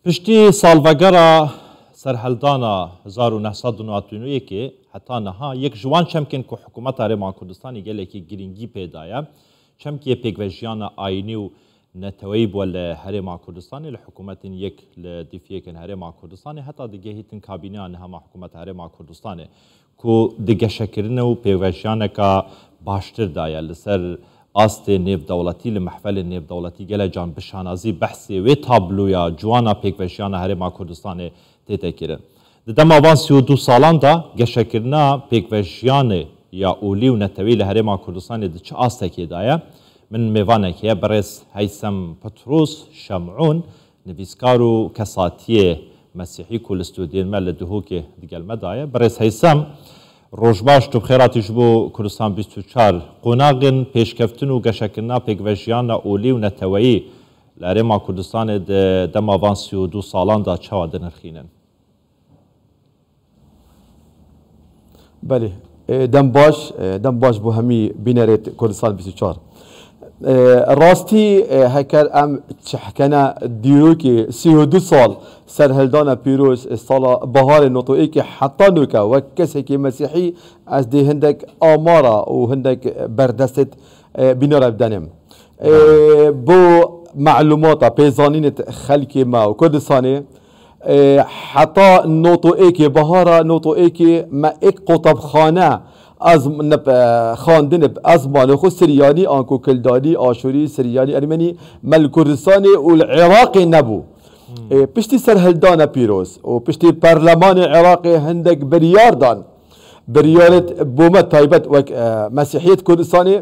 پشتی سالوگرا سرهلدانا 1991 که حتی نها یک جوان چمکن که حکومت هرمان کردستانی گله که گرینگی پیدایه چمکی پیگوژیان آینی و نتوی بول هرمان کردستانی لحکومت یک لدفیه کن هرمان کردستانی حتی دیگه هیتن کابینه آن هم حکومت هرمان کردستانی که دیگه شکرینه و پیگوژیان که باشتر دایه لسر آست نیو دولتی لمحفل نیو دولتی گله جان بشانازی بحثی و تابلویا جوانا پیگوژیان هرمان کردستانی تیتکرن. دم آوان 32 سالان دا گشکرنا پیگوژیان یا اولی و نتوی لهرمان کردستانی ده چه آسته که دایه من میوانه که برس هیثم پتروس شمعون نویسکار و کساتی مسیحی کلستودین مل دهو که دیگل مدایه برس هیثم روزباش تو بخیراتش بو کردستان 24 قناغن پیشکفتن و گشکرنا پیگوژیان اولی و نتوی لهرمان کردستانی ده دم آوان 32 سالان دا چه وادن نرخینن. بله دم باش بو همی بینرت کردستان 24 راستی هکر ام چحکنا دیرو که 32 سال سرهلدان پیروز سال بهار نوتوئی که حتی نوکا و کسی که مسیحی از ده هندک آمارا و هندک بردست بینر بدنم بو معلومات پیزانین خلک ما و کردستانی حتی نوتوئی که بهار نوتوئی که ما یک قطب خانه از خاندن از مالخو سریانی آنکو کلدانی آشوری سریانی ارمنی مل کردستانی و العراق نبو پشتی سرهلدان پیروز و پشتی پارلمان عراق هندک بریارت بومت تایبت و مسیحیت کردستانی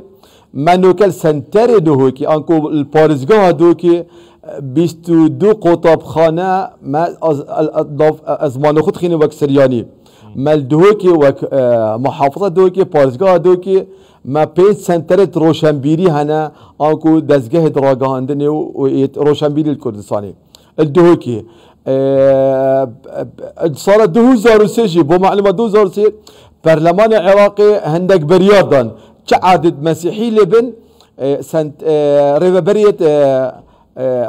منوکل سنتر دوهو که آنکو الپارزگاه دو که 22 قطب خانه از مالخو خینه وک سریانی مل دوکی و محافظه دوکی پارزگاه دوکی ما پیش سنترت روشنبیری هنه آنکو دزگه دراگاهندنی و روشنبیری الکردستانی الدوکی سال 2003 بو معلومه 2003 برلمان عراقی هندک بریار دان چه عدد مسیحی لبن ریوبریت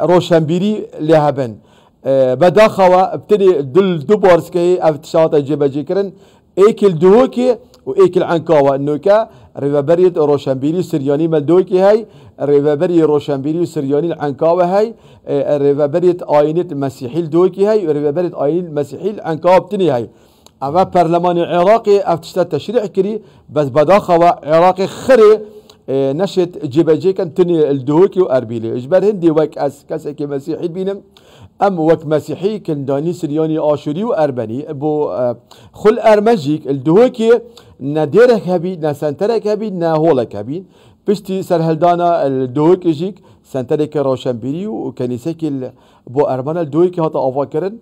روشنبیری لهبن بداخوا ابتدي دو بارسكي افتشاط جبجي كرن ايكل دوكي وايكل عنكاوا انوكا ريفابري روشنبيري سرياني مالدوكي هاي ريفابري روشنبيري سرياني العنكاوا هاي ريفابري اينت مسيحي الدوكي هاي ريفابري اين مسيحي العنكاوا بتني هاي اما برلمان العراقي افتشاط تشريع كري بس بداخوا عراقي خري نشت جبجي كان تني الدوكي واربيلي اجبر هندي وك اس كاسكي مسيحي بينم ام وك مسيحي كان داني سرياني آشوري واربني بو خل ارمجيك الدوكي نديرك هبي نا سنترك هبي نا هولك هبي بشتي سرهلدانا الدوكي جيك سنترك روشنبيري وكنيسك بو ارمانا الدوكي هتا افاكرن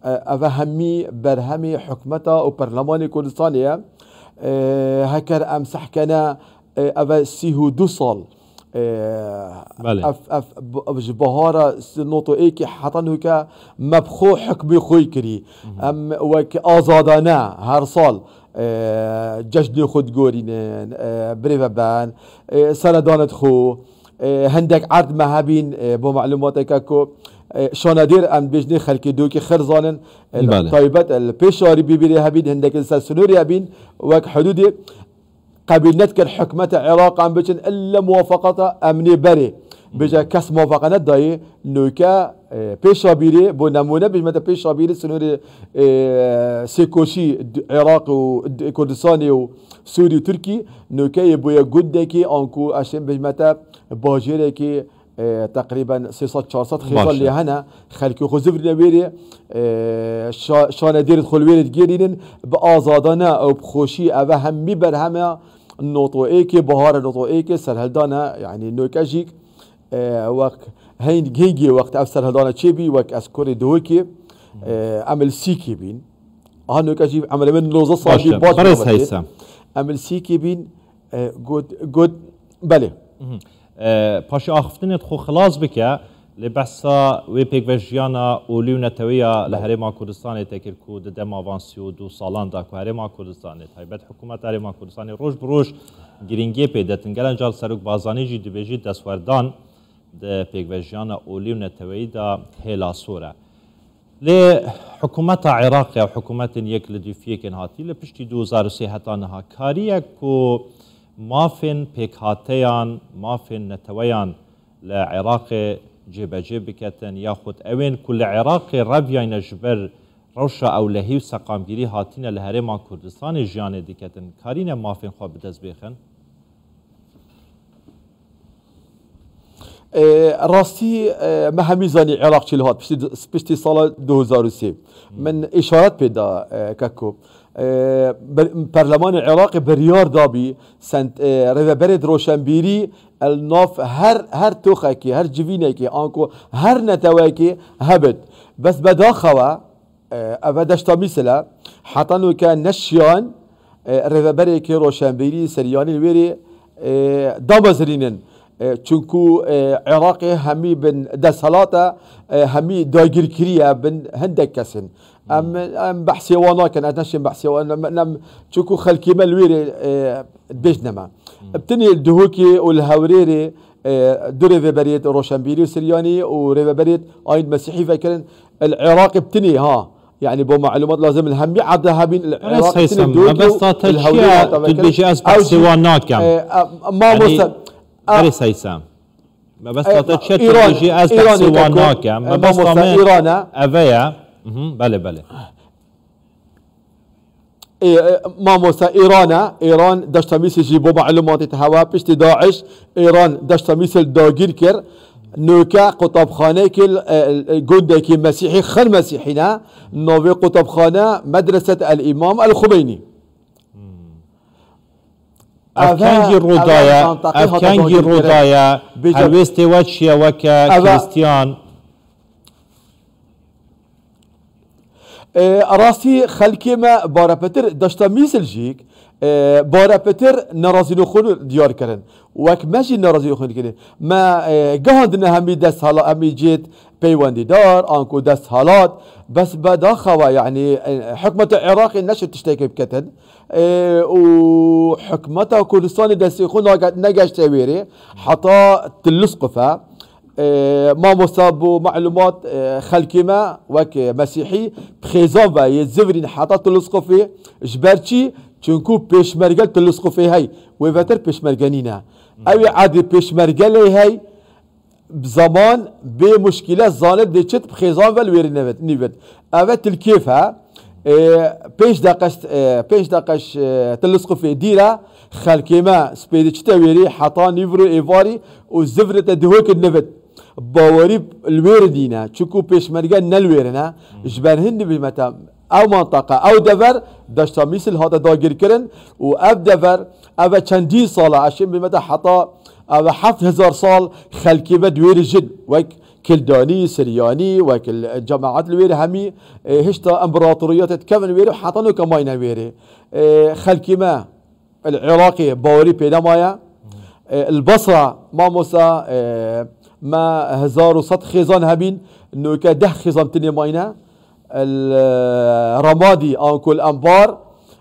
افهمي برهمي حكمتا وبرلماني كردستانيا هكر ام سحكنا افا 32 سال اف بهارا نوتو ايكي حطنه كا مبخو حكمي خوي كري ام وك ازادانا هر سال جشن خود جورين بريفا بان سردانت خو هندك عرض مهابين بو معلوماتك كو شانادير ام بيجني خلكي دوكي خرزانن طيبات البيشاري بيبيري هابين هندك السنوري هابين وك حدودي قبيلتك الحكمة العراق عم بيجن إلا موافقة أمني بري بيجا كاس موافقة نداي نوكا بيشابيري بو نمونة بيجمع بيشابيري سنوري سيكوشي عراق وكردستاني وسوري وتركي نوكا يبويا قدكي أنكو عشان بيجمع باجيركي تقريبا 600 400 خيطان اللي هنا خلكي خزفر نبيري شاندير خلوير تجيرين بآزادنا أو بخوشي أو همي برهمه النوطو إيكي بهار النوطو إيكي سرهلدانا يعني نوكاجيك وقت هين جيجي وقت أف سرهلدانا تشيبي وقت أسكوري دوكي عمل سيكي بين نوكاجي عمل من لوزة صاحبي بريس هيثم عمل سيكي بين جود بله پاشی آخفتنت خو خلاص بکه لبسا وی پیگوژیانا اولی و نتویا لهرمان کردستان تکر کو دم آوان 32 سالان دا کو هرمان کردستان تایبت حکومت هرمان کردستان روز بروز گرینگی پیداتن گلن جال سرک بازانی جی دبیجی دستوردان ده پیگوژیانا اولی و نتوی دا هلا سوره لحكومة عراقية وحكومة يك لديفيك هاتي لبشتي 2003 هتانها كاريا كو مافن بيك هاتيان مافن نتويان لعراق جيبا جيبكتن ياخد اوين كل عراق ربيا نجبر روشا او لهيو سقامگيري هاتين لهرمان كردستان جيان ديكتن كارينا مافن خو بدزبيخن راستي ما هميزاني عراق شي لهات بشتي صالة 2003 من اشارات بيدا كاكو برلمان العراقي بريار دابي سنت ريفا بريد روشنبيري الناف هر توخاكي هر جفينيكي انكو هر نتواكي هبت بس بداخوا ابداشتا مثلا حتى انه كان نشيان ريفا بريكي روشنبيري سرياني الويري دابزرينن چونكو عراقي همي بن دسهلاتا همي دايجر كريا بن هندك كسن ام بحثي وانا كان اتنشن بحثي وانا چونكو خلكي مالويري بيجنما ابتني الدهوكي والهوريري دو ريفابريت روشنبيري وسرياني وريفابريت اين مسيحي فكرن العراق ابتني ها يعني بو معلومات لازم الهم عدها بين العراق ابتني بس تشيا تدبيجي بحثي وانا كان ما موسى بريس هيثم ما بس تتشتت تجي از بحثي واناك ما بس ايران افيا بله ما موسى ايران داشتا ميسل جيبو معلومات تهوا بشتي داعش ايران داشتا ميسل داگير كر نوكا قطبخانه كل جندكي مسيحي خل مسيحينا نوفي قطبخانه مدرسة الامام الخميني افكانجي الرودايا هلويستي واتشيا وكا كريستيان راسي خلكي ما بارابتر داشتا ميسل جيك بارابتر نرازينو خون ديار كرن وك ماشي نرازينو خون كده ما قهندنا همي دست هلا همي جيت بيواندي دار انكو دست حالات بس بداخوا يعني حكمة العراق النشر تشتكي بكتن وحكمتها كردستان دستي خون نجاش تاويري حتى تلسقفه ما مصابو معلومات خلكيما وك مسيحي بخيزان و يزفرين حتى تلسقفي جبرتشي چونكو پیشمرگل تلسقفي هاي ويفتر پیشمرگانينا اوي عادي پیشمرگل هاي بزمان بمشكلة زانت دي چت بخيزان و الويري نيفت اوت الكيفها پیش دقش تلسقفي ديرا خلكيما سبيدي چتاويري حتى نيفرو ايفاري وزفرت دهوك النفت باوري الويردينا چوكو پیشمرگا نلويرنا جبرهن بمتا او منطقة او دفر داشتا مثل هذا داگير كرن و اب دفر او چندين صالة عشان بمتا حتى او 7000 صال خلكيما دويري جد وك كلداني سرياني وكل الجماعات الويري همي هشتا امبراطوريات تكمل ويري حتى نو كماين ويري خلكيما العراقي باوري بيدا مايا البصرة ما موسى ما 1100 خيزان هبين انه كده خيزان تاني ماينا الرمادي انكو الانبار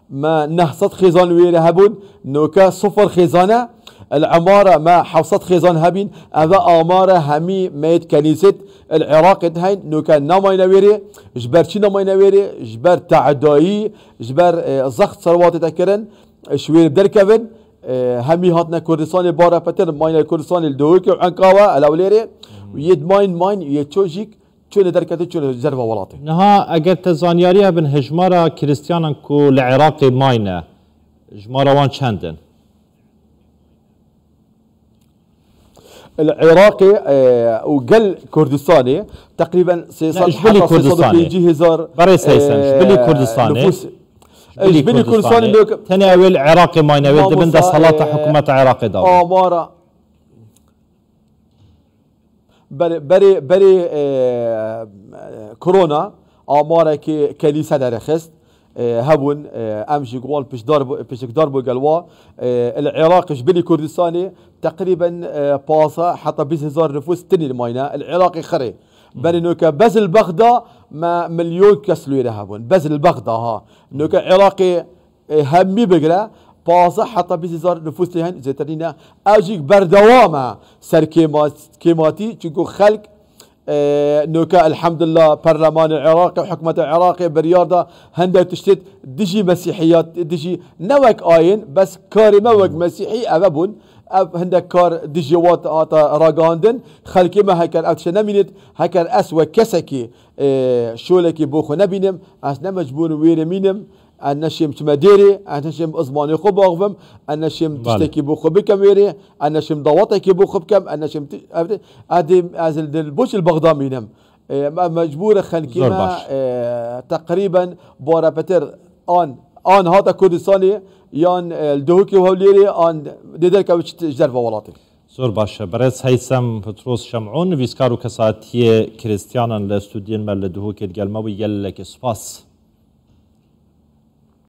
ما 900 خيزان ويري هبون انه كصفر خيزانه العمارة ما 700 خيزان هبين هذا امارة همي ميت كنيسة العراق هين انه كان نماينا ويري جبر شي نماينا ويري جبر تعدائي جبر زخت ثروات تكرن شوير بدركفن همي هاتنا كردستان بارا بتر ماين كردستان الدويك وعنكاوا الاوليري ويد ماين يتشوجيك شنو دركته شنو زربه ولاطي نها اگر تزانياريها بن هجمارا كريستيانن كو العراقي ماينه هجمارا وان چندن العراقي وقل كردستاني تقريبا شبلي كردستاني بريس هيثم شبلي كردستاني شبلي كردستاني تناول عراقي ما يناول دبن دا صلاة حكومة عراقي داو امارة بري كورونا امارة كي كنيسة درخست هبون امشي قوال بيش داربو قلوا العراق شبلي كردستاني تقريبا باصة حتى 20,000 نفوس تني الماينة العراقي خري بل نوكا بس البغداد ما مليون كسلوية هبون بس البغداد ها نوكا عراقي همي بقرا باصة حتى 20,000 نفوس لهن زيترينا اجيك بردوامة سر كيماتي چونكو خلق نوكا الحمد لله برلمان العراقي وحكومة العراقي برياضة هندا تشتت دجي مسيحيات دجي نوك آين بس كاري موك مسيحي أبابون هندك كار دجيوات آتا راغاندن خلقي ما هكر أتش نمينت هكر أسوى كسكي شولكي بوخو نبينم أسنا مجبور ويري مينم أنا شيم تمديري أنا شيم أزماني خو باغفم أنا شيم تشتكي بوخو بكم ويري أنا شيم ضواتكي بوخو بكم أنا شيم أدي أزل البوش البغضاء مينم مجبور خلقي ما تقريبا بورا بتر آن هذا كردستاني يان الدهوكي وهوليري آن ديدر كوش جرفة ولاتي زور باشه برس هيثم بطرس شمعون ويسكارو كساتيه كريستيانا لاستوديين مال الدهوكي الجلموي يلك سباس